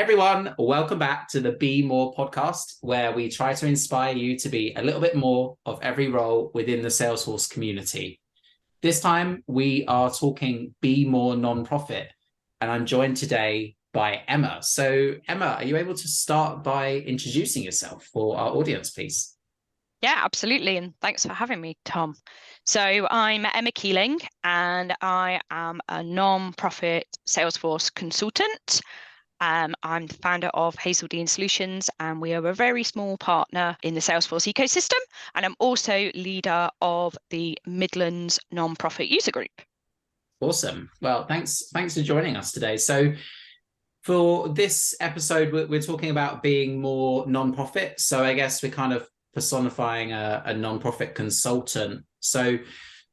everyone, welcome back to the Be More podcast, where we try to inspire you to be a little bit more of every role within the Salesforce community. This time, we are talking Be More Nonprofit, and I'm joined today by Emma. So, Emma, are you able to start by introducing yourself for our audience, please? Yeah, absolutely. And thanks for having me, Tom. So I'm Emma Keeling, and I am a non-profit Salesforce consultant. I'm the founder of Hazeldean Solutions, and we are a very small partner in the Salesforce ecosystem. And I'm also leader of the Midlands Nonprofit User Group. Awesome. Well, thanks for joining us today. So for this episode, we're talking about being more nonprofit. So I guess we're kind of personifying a nonprofit consultant. So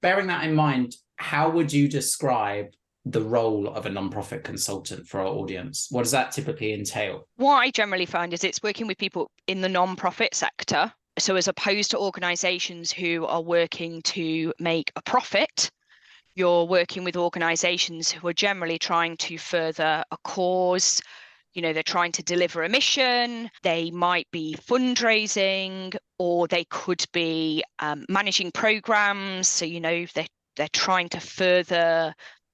bearing that in mind, how would you describe the role of a nonprofit consultant for our audience? What does that typically entail? What I generally find is it's working with people in the nonprofit sector. So as opposed to organizations who are working to make a profit, you're working with organizations who are generally trying to further a cause. You know, they're trying to deliver a mission, they might be fundraising, or they could be managing programs. So, you know, they're trying to further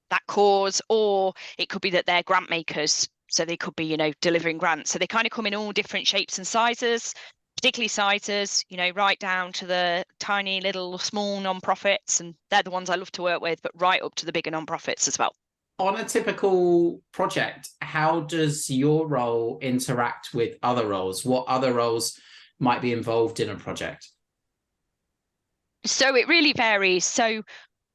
that cause, or it could be that they're grant makers. So they could be, you know, delivering grants. So they kind of come in all different shapes and sizes, particularly sizes, you know, right down to the tiny little small nonprofits. And they're the ones I love to work with, but right up to the bigger nonprofits as well. On a typical project, how does your role interact with other roles? What other roles might be involved in a project? So it really varies. So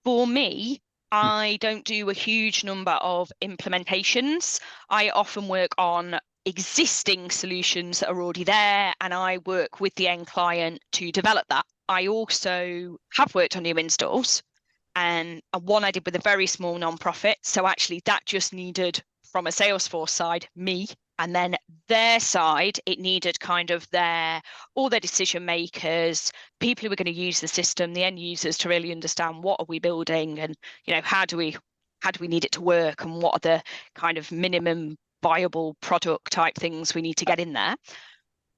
for me, I don't do a huge number of implementations. I often work on existing solutions that are already there, and I work with the end client to develop that. I also have worked on new installs. And one I did with a very small nonprofit. So actually that just needed, from a Salesforce side, me. And then their side, it needed kind of all their decision makers, people who are going to use the system, the end users, to really understand what are we building, and, you know, how do we need it to work, and what are the kind of minimum viable product type things we need to get in there.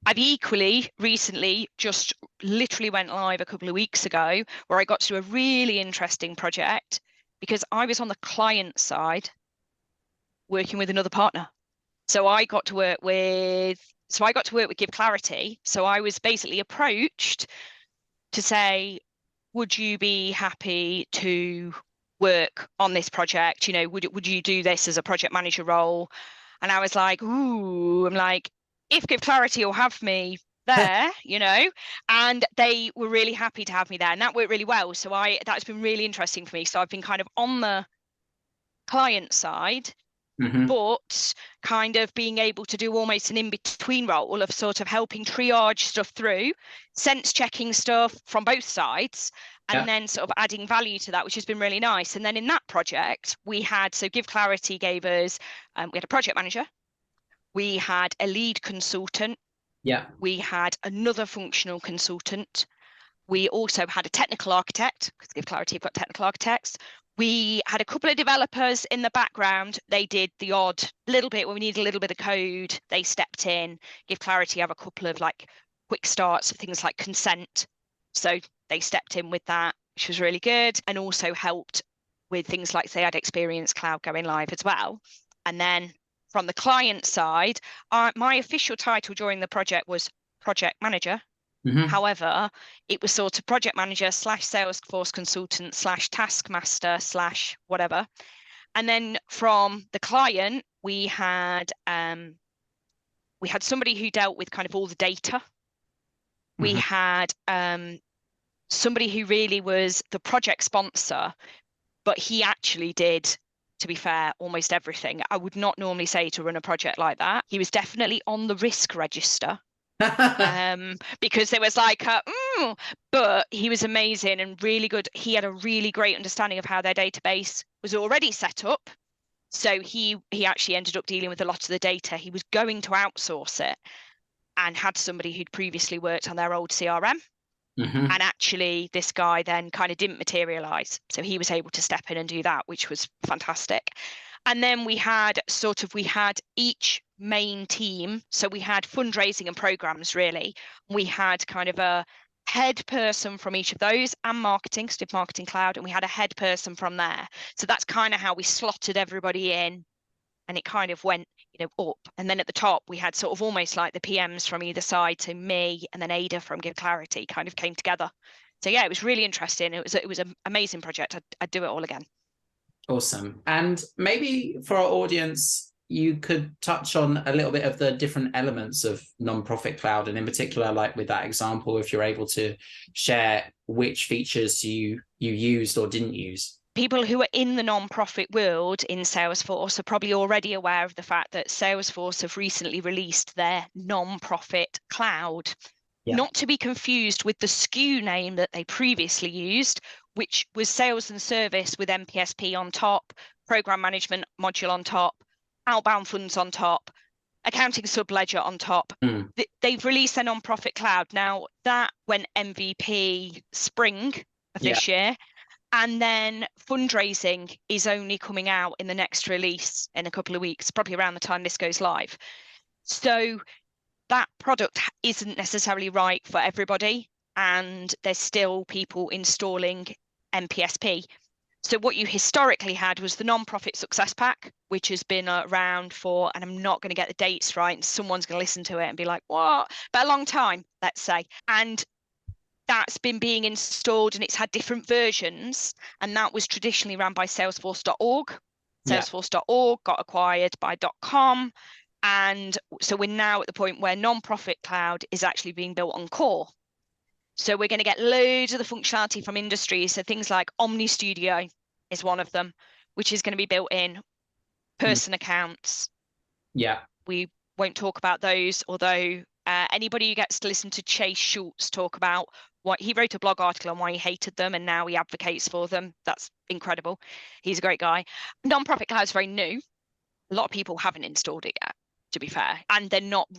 I've equally recently just literally went live a couple of weeks ago, where I got to do a really interesting project because I was on the client side working with another partner. So I got to work with Give Clarity. So I was basically approached to say, would you be happy to work on this project? You know, would you do this as a project manager role? And I was like, ooh, I'm like, if Give Clarity will have me there, you know, and they were really happy to have me there, and that worked really well. So that's been really interesting for me. So I've been kind of on the client side, but kind of being able to do almost an in-between role of sort of helping triage stuff through, sense checking stuff from both sides, and then sort of adding value to that, which has been really nice. And then in that project, Give Clarity gave us, we had a project manager, we had a lead consultant. Yeah. We had another functional consultant. We also had a technical architect, because Give Clarity have got technical architects. We had a couple of developers in the background. They did the odd little bit when we needed a little bit of code. They stepped in. Give Clarity have a couple of like quick starts of things like consent. So they stepped in with that, which was really good, and also helped with things like they had Experience Cloud going live as well. And then from the client side, my official title during the project was project manager. However, it was sort of project manager / Salesforce consultant / taskmaster / whatever. And then from the client, we had somebody who dealt with kind of all the data. We had somebody who really was the project sponsor, but he actually did, to be fair, almost everything. I would not normally say to run a project like that. He was definitely on the risk register because there was like, but he was amazing and really good. He had a really great understanding of how their database was already set up. So he actually ended up dealing with a lot of the data. He was going to outsource it and had somebody who'd previously worked on their old CRM. And actually this guy then kind of didn't materialize. So he was able to step in and do that, which was fantastic. And then we had each main team. So we had fundraising and programs, really. We had kind of a head person from each of those, and marketing, so did Marketing Cloud, and we had a head person from there. So that's kind of how we slotted everybody in, and it kind of went, up. And then at the top, we had sort of almost like the PMs from either side. So me and then Ada from Give Clarity kind of came together. So yeah, it was really interesting. It was an amazing project. I'd do it all again. Awesome. And maybe for our audience, you could touch on a little bit of the different elements of nonprofit cloud, and in particular, like with that example, if you're able to share which features you used or didn't use. People who are in the nonprofit world in Salesforce are probably already aware of the fact that Salesforce have recently released their nonprofit cloud. Yeah. Not to be confused with the SKU name that they previously used, which was sales and service with NPSP on top, program management module on top, outbound funds on top, accounting subledger on top. They've released their nonprofit cloud. Now that went MVP spring of this year. And then fundraising is only coming out in the next release in a couple of weeks, probably around the time this goes live. So that product isn't necessarily right for everybody, and there's still people installing NPSP. So what you historically had was the nonprofit success pack, which has been around for, and I'm not going to get the dates right, and someone's going to listen to it and be like, what? But a long time, let's say. And that's been being installed, and it's had different versions, and that was traditionally run by Salesforce.org. Salesforce.org got acquired by .com. And so we're now at the point where nonprofit cloud is actually being built on core. So we're going to get loads of the functionality from industry. So things like Omni Studio is one of them, which is going to be built in. Person accounts. Yeah. We won't talk about those, although anybody who gets to listen to Chase Schultz talk about what he wrote a blog article on why he hated them and now he advocates for them. That's incredible. He's a great guy. Nonprofit cloud is very new. A lot of people haven't installed it yet, to be fair, and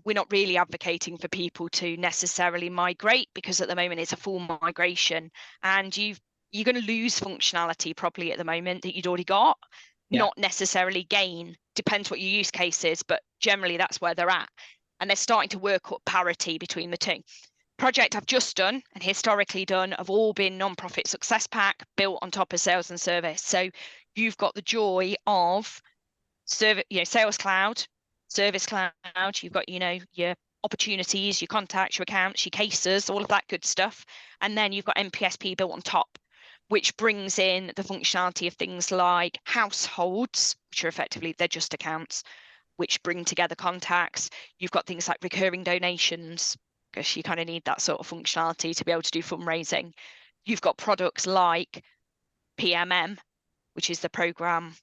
we're not really advocating for people to necessarily migrate, because at the moment it's a full migration, and you're going to lose functionality probably at the moment that you'd already got, not necessarily gain. Depends what your use case is, but generally that's where they're at, and they're starting to work up parity between the two. Project I've just done and historically done have all been nonprofit success pack built on top of sales and service. So you've got the joy of Sales Cloud, Service Cloud, you've got, your opportunities, your contacts, your accounts, your cases, all of that good stuff. And then you've got NPSP built on top, which brings in the functionality of things like households, which are effectively, they're just accounts, which bring together contacts. You've got things like recurring donations, because you kind of need that sort of functionality to be able to do fundraising. You've got products like PMM, which is the program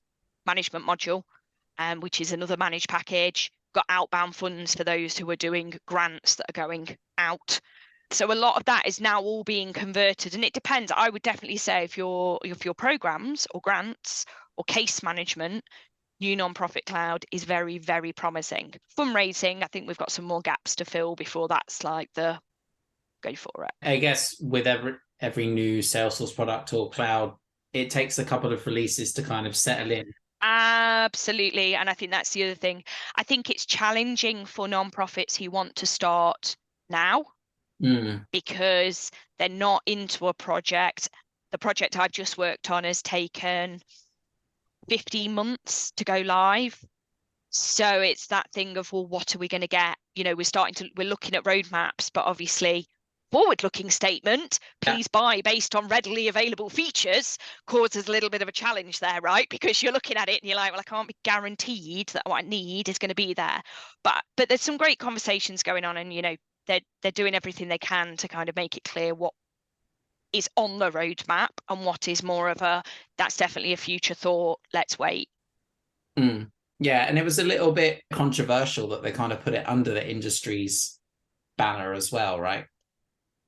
management module, which is another managed package. Got outbound funds for those who are doing grants that are going out. So a lot of that is now all being converted, and it depends. I would definitely say if your programs or grants or case management, new nonprofit cloud is very, very promising. Fundraising, I think we've got some more gaps to fill before that's like the go for it. I guess with every new Salesforce product or cloud, it takes a couple of releases to kind of settle in. Absolutely. And I think that's the other thing. I think it's challenging for nonprofits who want to start now because they're not into a project. The project I've just worked on has taken 15 months to go live. So it's that thing of, well, what are we going to get? We're looking at roadmaps, but obviously forward-looking statement, please buy based on readily available features, causes a little bit of a challenge there, right? Because you're looking at it and you're like, well, I can't be guaranteed that what I need is going to be there. But there's some great conversations going on, and they're doing everything they can to kind of make it clear what is on the roadmap and what is more of that's definitely a future thought, let's wait. Yeah, and it was a little bit controversial that they kind of put it under the industry's banner as well, right?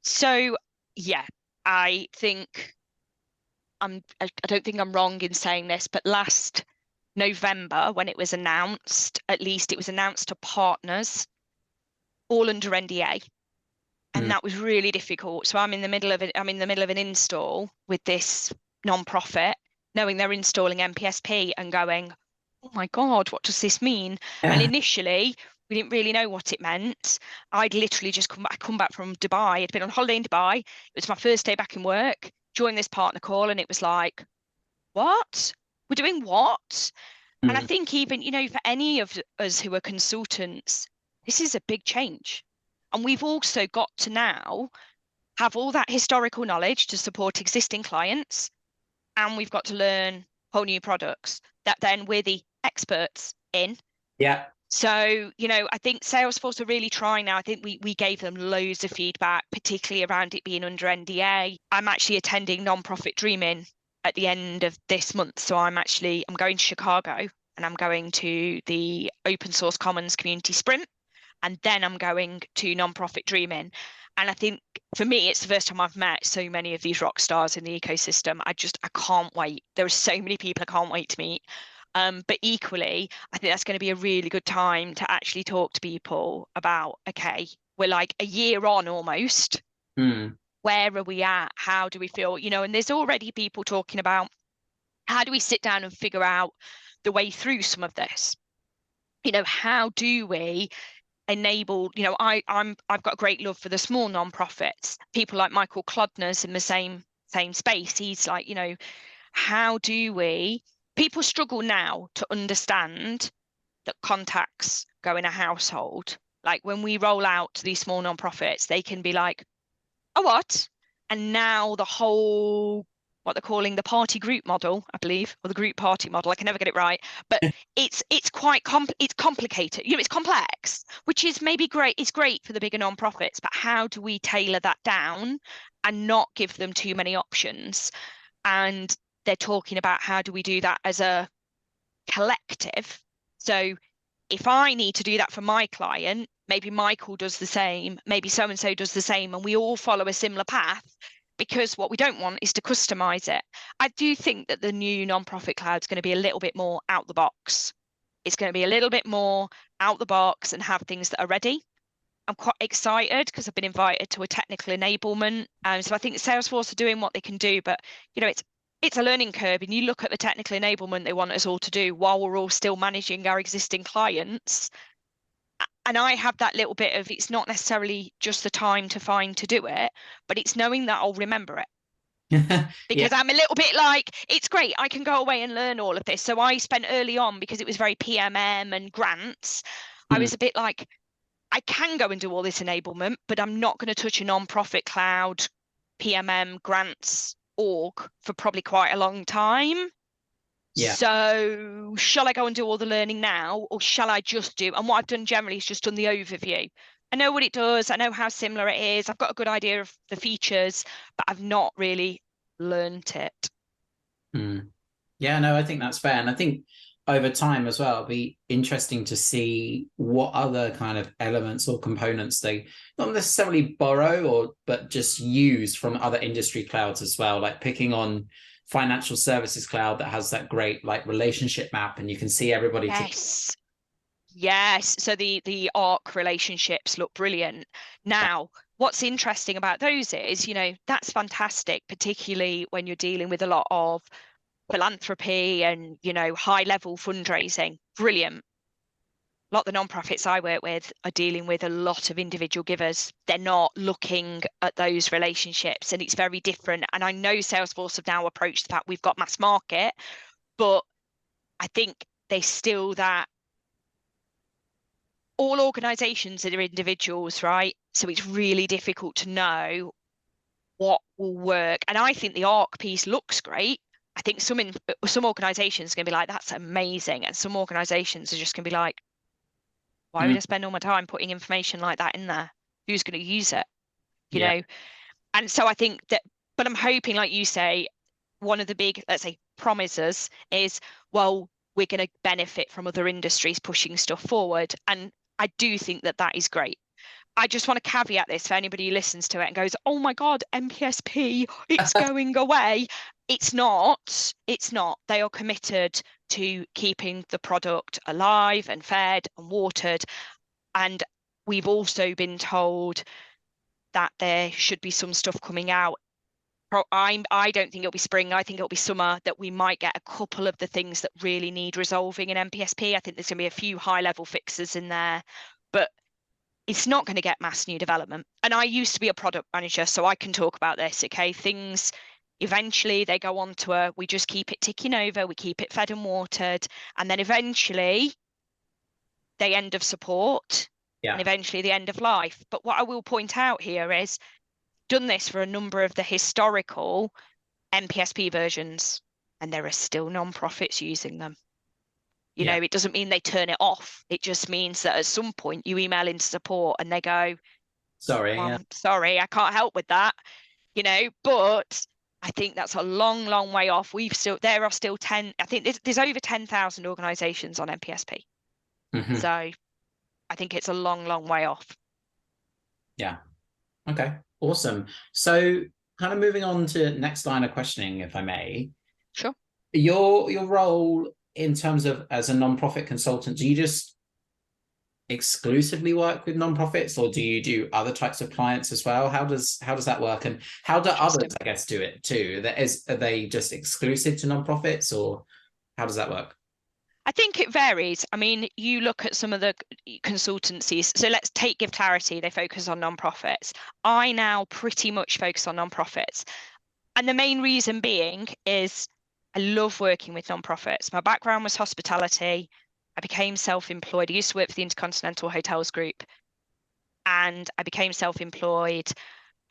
So, yeah, I don't think I'm wrong in saying this, but last November, when it was announced, at least it was announced to partners, all under NDA, and that was really difficult. So I'm in the middle of an install with this nonprofit, knowing they're installing NPSP and going, oh my God, what does this mean? And Yeah. initially, we didn't really know what it meant. I'd literally just come back from Dubai. I'd been on holiday in Dubai. It was my first day back in work, joined this partner call, and it was like, what? We're doing what? And I Mm. think even, for any of us who are consultants, this is a big change. And we've also got to now have all that historical knowledge to support existing clients, and we've got to learn whole new products that then we're the experts in. Yeah. So, I think Salesforce are really trying now. I think we gave them loads of feedback, particularly around it being under NDA. I'm actually attending Nonprofit Dreaming at the end of this month. So I'm going to Chicago, and I'm going to the Open Source Commons Community Sprint, and then I'm going to Nonprofit Dreaming. And I think for me, it's the first time I've met so many of these rock stars in the ecosystem. I can't wait. There are so many people I can't wait to meet. But equally, I think that's going to be a really good time to actually talk to people about, okay, we're like a year on almost. Mm. Where are we at? How do we feel? And there's already people talking about how do we sit down and figure out the way through some of this? How do we enable, I've got a great love for the small nonprofits, people like Michael Klodner's in the same space. He's like, how do we people struggle now to understand that contacts go in a household. Like when we roll out to these small nonprofits, they can be like, oh, what? And now the whole, what they're calling the party group model, I believe, or the group party model. I can never get it right, but it's quite it's complicated. It's complex, which is maybe great. It's great for the bigger nonprofits, but how do we tailor that down and not give them too many options? And they're talking about how do we do that as a collective. So if I need to do that for my client, maybe Michael does the same, maybe so and so does the same, and we all follow a similar path, because what we don't want is to customize it. I do think that the new nonprofit cloud is going to be a little bit more out the box. It's going to be a little bit more out the box and have things that are ready. I'm quite excited because I've been invited to a technical enablement. So I think Salesforce are doing what they can do, but it's a learning curve. And you look at the technical enablement they want us all to do while we're all still managing our existing clients. And I have that little bit of, it's not necessarily just the time to find to do it, but it's knowing that I'll remember it. Yeah. Because I'm a little bit like, it's great, I can go away and learn all of this. So I spent early on, because it was very PMM and grants, I Mm. was a bit like, I can go and do all this enablement, but I'm not going to touch a non-profit cloud PMM grants org for probably quite a long time. Yeah. So shall I go and do all the learning now, or shall I just do, and what I've done generally is just done the overview. I know what it does, I know how similar it is, I've got a good idea of the features, but I've not really learnt it. Mm. Yeah, no, I think that's fair. And I think over time as well, it'll be interesting to see what other kind of elements or components they not necessarily borrow but just use from other industry clouds as well, like picking on financial services cloud that has that great like relationship map and you can see everybody. Yes. So the ARC relationships look brilliant. Now, what's interesting about those is, that's fantastic, particularly when you're dealing with a lot of philanthropy and, high level fundraising. Brilliant. A lot of the nonprofits I work with are dealing with a lot of individual givers. They're not looking at those relationships, and it's very different. And I know Salesforce have now approached that we've got mass market, but I think there's still that all organizations are individuals, right? So it's really difficult to know what will work. And I think the ARC piece looks great. I think some organizations are going to be like, that's amazing. And some organizations are just going to be like, why would I spend all my time putting information like that in there? Who's going to use it? You Yeah. know? And so I think that, but I'm hoping, like you say, one of the big, let's say, promises is, well, we're going to benefit from other industries pushing stuff forward. And I do think that that is great. I just want to caveat this for anybody who listens to it and goes, oh my God, NPSP, it's going away. It's not. It's not. They are committed to keeping the product alive and fed and watered. And we've also been told that there should be some stuff coming out I don't think it'll be spring. I think it'll be summer that we might get a couple of the things that really need resolving in NPSP. I think there's going to be a few high-level fixes in there, but it's not going to get mass new development. And I used to be a product manager, so I can talk about this. Okay, things eventually they go on to we just keep it ticking over, we keep it fed and watered, and then eventually they end of support, and eventually the end of life. But what I will point out here is done this for a number of the historical NPSP versions, and there are still non-profits using them. You know, it doesn't mean they turn it off. It just means that at some point you email into support and they go, sorry, sorry, I can't help with that. You know, but I think that's a long, long way off. There are still 10, I think there's over 10,000 organizations on NPSP. Mm-hmm. So I think it's a long, long way off. Yeah. Okay. Awesome. So kind of moving on to next line of questioning, if I may. Sure. Your role in terms of as a non-profit consultant, do you just exclusively work with non-profits, or do you do other types of clients as well? How does that work, and how do others, I guess, do it too? Are they just exclusive to non-profits, or how does that work? I think it varies. I mean, you look at some of the consultancies. So let's take Give Clarity. They focus on non-profits. I now pretty much focus on non-profits. And the main reason being is I love working with non-profits. My background was hospitality. I became self-employed. I used to work for the Intercontinental Hotels Group. And I became self-employed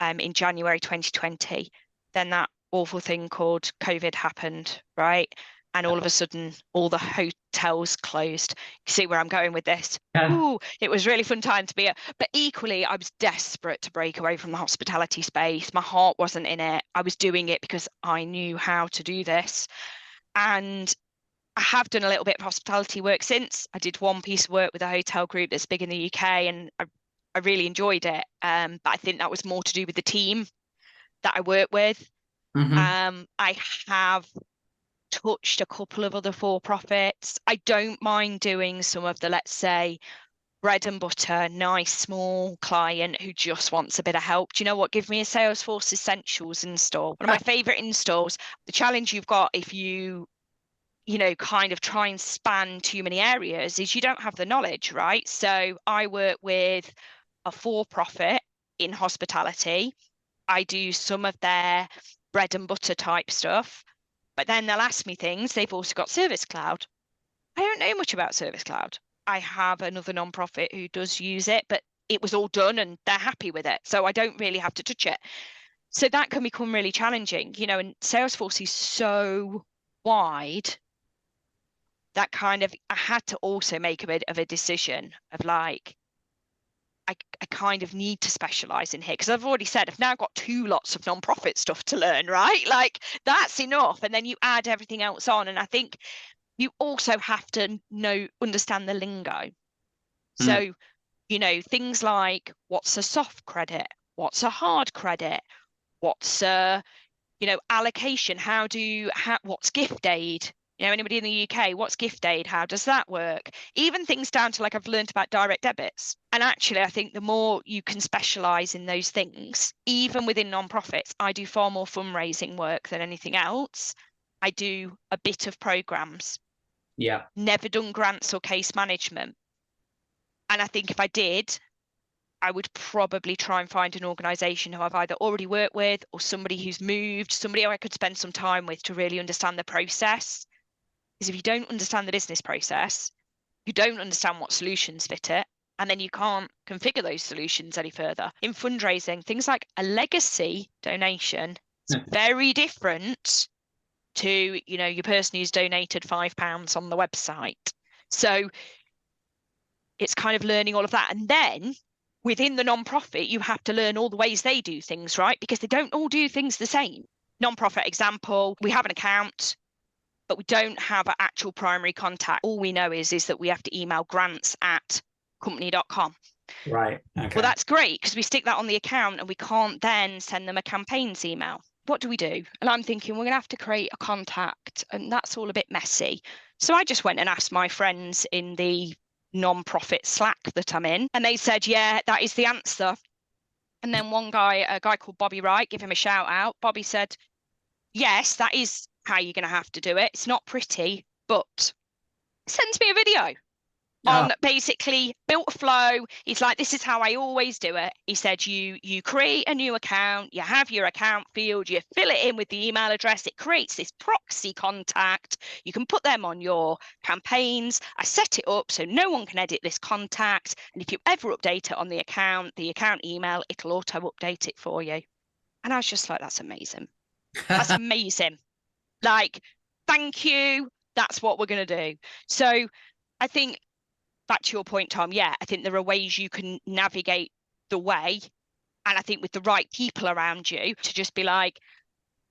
in January 2020. Then that awful thing called COVID happened, right? And all of a sudden, all the hotels closed. You see where I'm going with this? Ooh, it was really fun time to be at. But equally, I was desperate to break away from the hospitality space. My heart wasn't in it. I was doing it because I knew how to do this. And I have done a little bit of hospitality work since. I did one piece of work with a hotel group that's big in the UK, and I really enjoyed it. But I think that was more to do with the team that I work with. Mm-hmm. I have touched a couple of other for-profits. I don't mind doing some of the, let's say, bread and butter, nice small client who just wants a bit of help. Do you know what? Give me a Salesforce Essentials install. One of my favorite installs. The challenge you've got if you kind of try and span too many areas is you don't have the knowledge, right? So I work with a for-profit in hospitality. I do some of their bread and butter type stuff. But then they'll ask me things. They've also got Service Cloud. I don't know much about Service Cloud. I have another nonprofit who does use it, but it was all done and they're happy with it. So I don't really have to touch it. So that can become really challenging, and Salesforce is so wide that kind of, I had to also make a bit of a decision of like, I kind of need to specialize in here because I've already said I've now got 2 lots of nonprofit stuff to learn, right? Like that's enough. And then you add everything else on. And I think you also have to understand the lingo. So, things like what's a soft credit? What's a hard credit? What's a, allocation? What's gift aid? Anybody in the UK, what's gift aid? How does that work? Even things down to like I've learned about direct debits. And actually, I think the more you can specialize in those things, even within nonprofits, I do far more fundraising work than anything else. I do a bit of programs. Yeah. Never done grants or case management. And I think if I did, I would probably try and find an organization who I've either already worked with or somebody who's moved, somebody I could spend some time with to really understand the process. Because if you don't understand the business process, you don't understand what solutions fit it, and then you can't configure those solutions any further. In fundraising, things like a legacy donation is very different to, your person who's donated £5 on the website. So it's kind of learning all of that. And then within the nonprofit, you have to learn all the ways they do things, right? Because they don't all do things the same. Nonprofit example, we have an account, but we don't have an actual primary contact. All we know is that we have to email grants@company.com. Right. Okay. Well, that's great because we stick that on the account and we can't then send them a campaigns email. What do we do? And I'm thinking we're going to have to create a contact, and that's all a bit messy. So I just went and asked my friends in the non-profit Slack that I'm in, and they said, yeah, that is the answer. And then one guy, a guy called Bobby Wright, give him a shout out. Bobby said, yes, that is how you're going to have to do it. It's not pretty, but sends me a video Oh, on basically built a flow. He's like, this is how I always do it. He said, you create a new account, you have your account field, you fill it in with the email address, it creates this proxy contact. You can put them on your campaigns. I set it up so no one can edit this contact. And if you ever update it on the account email, it'll auto update it for you. And I was just like, that's amazing. That's amazing. Like, thank you. That's what we're going to do. So I think, back to your point, Tom, yeah, I think there are ways you can navigate the way. And I think with the right people around you to just be like,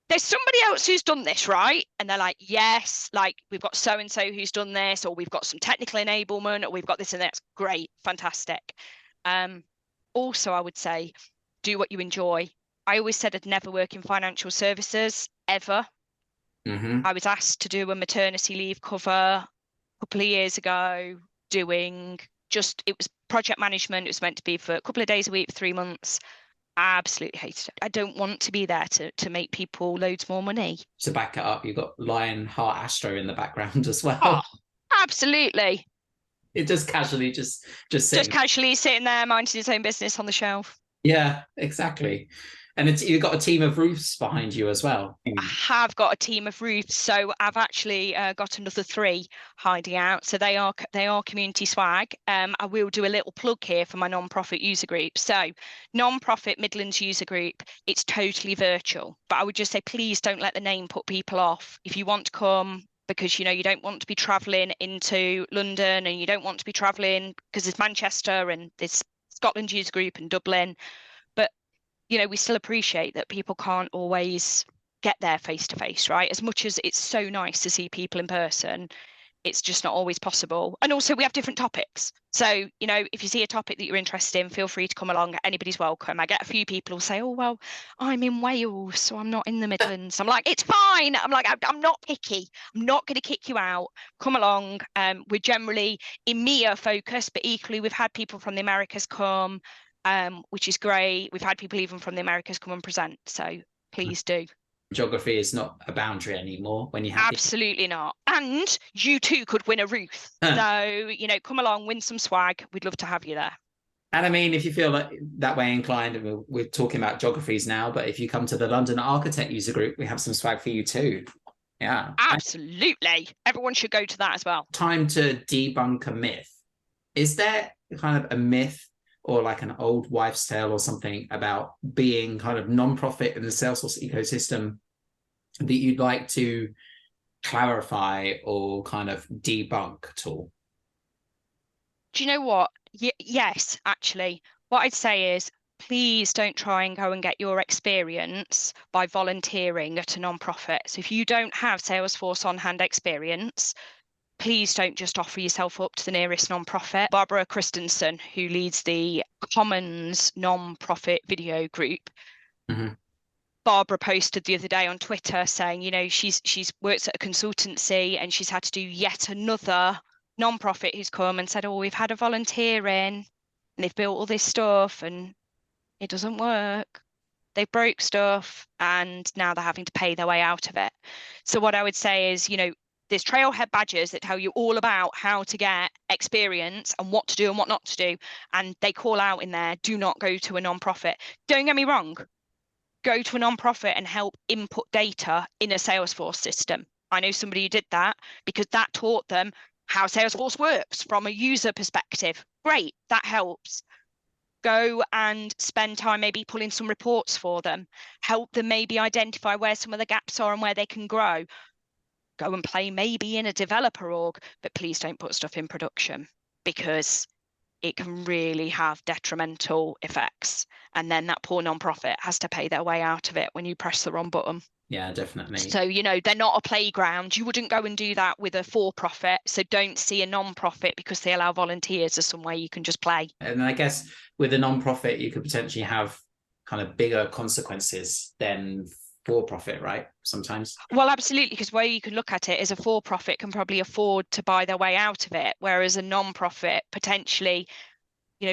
there's somebody else who's done this, right? And they're like, yes, like we've got so-and-so who's done this, or we've got some technical enablement, or we've got this and that's great, fantastic. Also, I would say, do what you enjoy. I always said I'd never work in financial services, ever. mm-hmm. I was asked to do a maternity leave cover a couple of years ago, it was project management. It was meant to be for a couple of days a week for 3 months. I absolutely hated it. I don't want to be there to make people loads more money. To back it up, you've got Lionheart Astro in the background as well. Oh, absolutely. It just casually just casually sitting there minding his own business on the shelf. Yeah, exactly. And you've got a team of roofs behind you as well. I have got a team of roofs, so I've actually got another 3 hiding out. So they are community swag. I will do a little plug here for my non-profit user group. So non-profit Midlands user group, it's totally virtual. But I would just say, please don't let the name put people off. If you want to come, because you don't want to be travelling into London, and you don't want to be travelling because there's Manchester and there's Scotland user group and Dublin. We still appreciate that people can't always get there face to face, right? As much as it's so nice to see people in person, it's just not always possible. And also we have different topics. So, if you see a topic that you're interested in, feel free to come along. Anybody's welcome. I get a few people who say, oh, well, I'm in Wales, so I'm not in the Midlands. I'm like, it's fine. I'm like, I'm not picky. I'm not going to kick you out. Come along. We're generally EMEA focused, but equally we've had people from the Americas come. Which is great. We've had people even from the Americas come and present, so please do. Geography is not a boundary anymore when you have absolutely not. And you too could win a roof. So come along, win some swag. We'd love to have you there. And I mean, if you feel that way inclined, and we're talking about geographies now, but if you come to the London Architect user group, we have some swag for you too. Yeah, absolutely. Everyone should go to that as well. Time to debunk a myth. Is there kind of a myth or like an old wives' tale or something about being kind of non-profit in the Salesforce ecosystem that you'd like to clarify or kind of debunk at all? Do you know what? Yes, actually. What I'd say is, please don't try and go and get your experience by volunteering at a non-profit. So if you don't have Salesforce on-hand experience, please don't just offer yourself up to the nearest non-profit. Barbara Christensen, who leads the Commons non-profit video group, Barbara posted the other day on Twitter saying, she's works at a consultancy and she's had to do yet another non-profit who's come and said, oh, we've had a volunteer in and they've built all this stuff and it doesn't work. They broke stuff and now they're having to pay their way out of it. So what I would say is, there's trailhead badges that tell you all about how to get experience and what to do and what not to do. And they call out in there, do not go to a non-profit. Don't get me wrong. Go to a non-profit and help input data in a Salesforce system. I know somebody who did that because that taught them how Salesforce works from a user perspective. Great, that helps. Go and spend time maybe pulling some reports for them. Help them maybe identify where some of the gaps are and where they can grow. Go and play maybe in a developer org, but please don't put stuff in production because it can really have detrimental effects. And then that poor non-profit has to pay their way out of it when you press the wrong button. Yeah, definitely. So, they're not a playground. You wouldn't go and do that with a for-profit. So don't see a non-profit because they allow volunteers as somewhere you can just play. And I guess with a non-profit, you could potentially have kind of bigger consequences than for-profit, right? Sometimes. Well, absolutely, because where you can look at it is a for-profit can probably afford to buy their way out of it, whereas a non-profit potentially,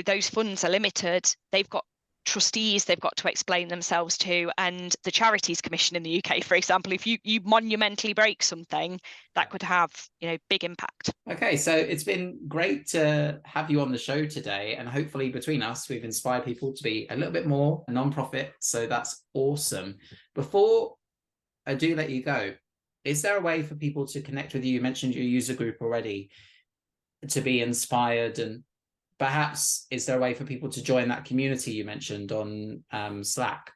those funds are limited. They've got trustees they've got to explain themselves to, and the Charities Commission in the UK, for example. If you monumentally break something, that could have, big impact. Okay, so it's been great to have you on the show today, and hopefully between us, we've inspired people to be a little bit more non-profit. So that's awesome. Before I do let you go, is there a way for people to connect with you? You mentioned your user group already, to be inspired, and perhaps is there a way for people to join that community you mentioned on Slack?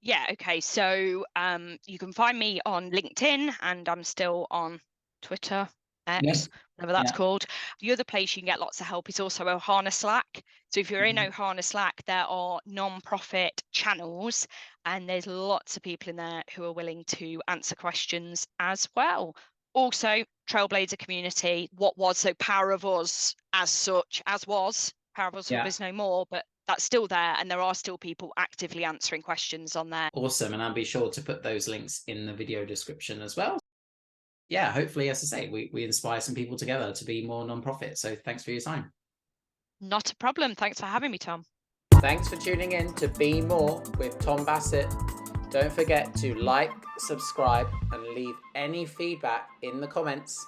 Yeah, okay. So you can find me on LinkedIn, and I'm still on Twitter, Yeah, X, whatever that's yeah. called. The other place you can get lots of help is also Ohana Slack. So if you're in Ohana Slack, there are non-profit channels, and there's lots of people in there who are willing to answer questions as well. Also, Trailblazer community, what was so Power of Us as such, as was. Power of Us Yeah. is no more, but that's still there, and there are still people actively answering questions on there. Awesome. And I'll be sure to put those links in the video description as well. Yeah, hopefully, as I say, we inspire some people together to be more non-profit. So thanks for your time. Not a problem. Thanks for having me, Tom. Thanks for tuning in to Be More with Tom Bassett. Don't forget to like, subscribe, and leave any feedback in the comments.